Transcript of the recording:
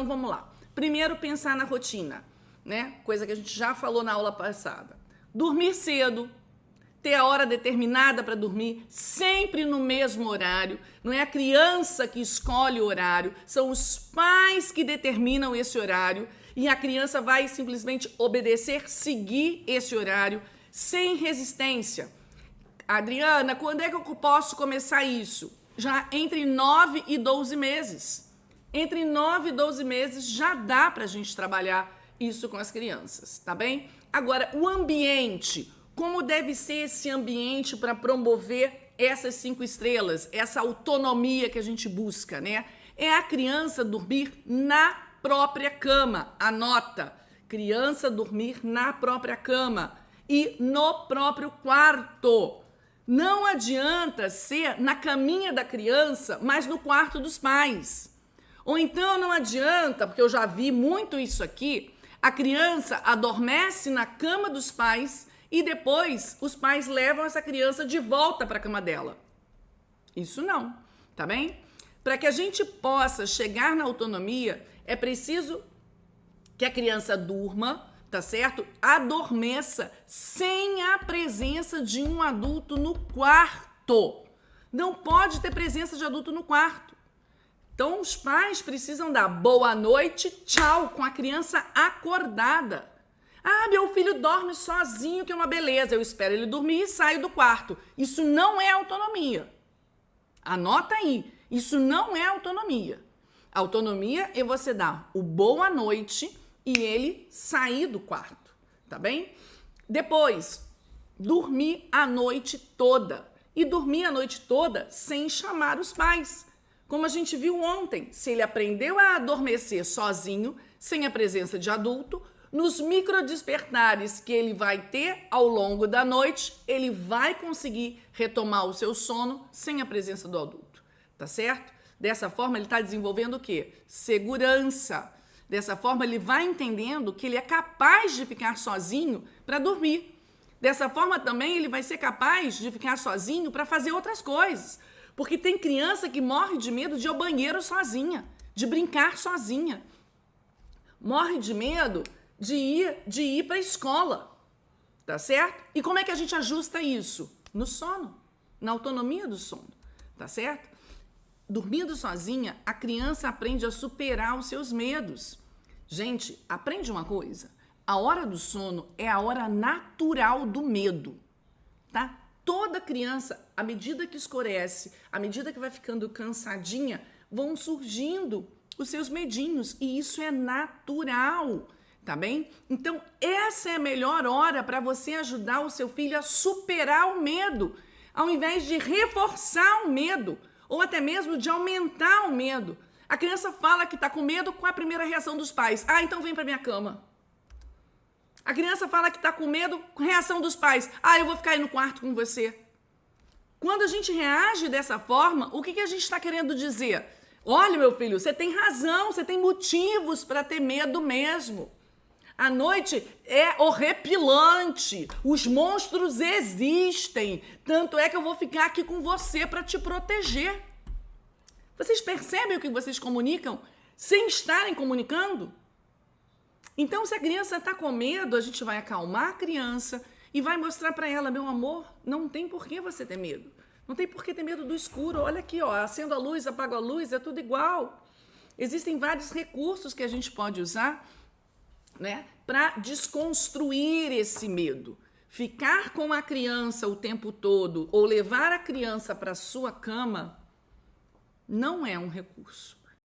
vamos lá. Primeiro, pensar na rotina, né? Coisa que a gente já falou na aula passada. Dormir cedo, ter a hora determinada para dormir, sempre no mesmo horário. Não é a criança que escolhe o horário, são os pais que determinam esse horário e a criança vai simplesmente obedecer, seguir esse horário sem resistência. Adriana, quando é que eu posso começar isso? Já entre 9 e 12 meses. Entre 9 e 12 meses já dá para a gente trabalhar isso com as crianças, tá bem? Agora, o ambiente. Como deve ser esse ambiente para promover essas 5 estrelas, essa autonomia que a gente busca, né? É a criança dormir na própria cama. Anota, criança dormir na própria cama e no próprio quarto. Não adianta ser na caminha da criança, mas no quarto dos pais. Ou então não adianta, porque eu já vi muito isso aqui, a criança adormece na cama dos pais e depois os pais levam essa criança de volta para a cama dela. Isso não, tá bem? Para que a gente possa chegar na autonomia, é preciso que a criança durma, tá certo? Adormeça sem a presença de um adulto no quarto. Não pode ter presença de adulto no quarto. Então, os pais precisam dar boa noite, tchau, com a criança acordada. Ah, meu filho dorme sozinho, que é uma beleza. Eu espero ele dormir e saio do quarto. Isso não é autonomia. Anota aí. Isso não é autonomia. Autonomia é você dar o boa noite e ele sair do quarto, tá bem? Depois, dormir a noite toda. E dormir a noite toda sem chamar os pais. Como a gente viu ontem, se ele aprendeu a adormecer sozinho, sem a presença de adulto, nos microdespertares que ele vai ter ao longo da noite, ele vai conseguir retomar o seu sono sem a presença do adulto, tá certo? Dessa forma, ele está desenvolvendo o quê? Segurança. Dessa forma, ele vai entendendo que ele é capaz de ficar sozinho para dormir. Dessa forma, também, ele vai ser capaz de ficar sozinho para fazer outras coisas. Porque tem criança que morre de medo de ir ao banheiro sozinha, de brincar sozinha. Morre de medo de ir para a escola, tá certo? E como é que a gente ajusta isso? No sono, na autonomia do sono, tá certo? Dormindo sozinha, a criança aprende a superar os seus medos. Gente, aprende uma coisa, a hora do sono é a hora natural do medo, tá? Toda criança, à medida que escurece, à medida que vai ficando cansadinha, vão surgindo os seus medinhos e isso é natural. Tá bem? Então, essa é a melhor hora para você ajudar o seu filho a superar o medo, ao invés de reforçar o medo, ou até mesmo de aumentar o medo. A criança fala que está com medo com a primeira reação dos pais. Ah, então vem para minha cama. A criança fala que está com medo com a reação dos pais. Ah, eu vou ficar aí no quarto com você. Quando a gente reage dessa forma, o que a gente está querendo dizer? Olha, meu filho, você tem razão, você tem motivos para ter medo mesmo. A noite é horripilante, os monstros existem, tanto é que eu vou ficar aqui com você para te proteger. Vocês percebem o que vocês comunicam sem estarem comunicando? Então, se a criança está com medo, a gente vai acalmar a criança e vai mostrar para ela, meu amor, não tem por que você ter medo. Não tem por que ter medo do escuro. Olha aqui, ó, acendo a luz, apago a luz, é tudo igual. Existem vários recursos que a gente pode usar, né, para desconstruir esse medo. Ficar com a criança o tempo todo ou levar a criança para sua cama não é um recurso.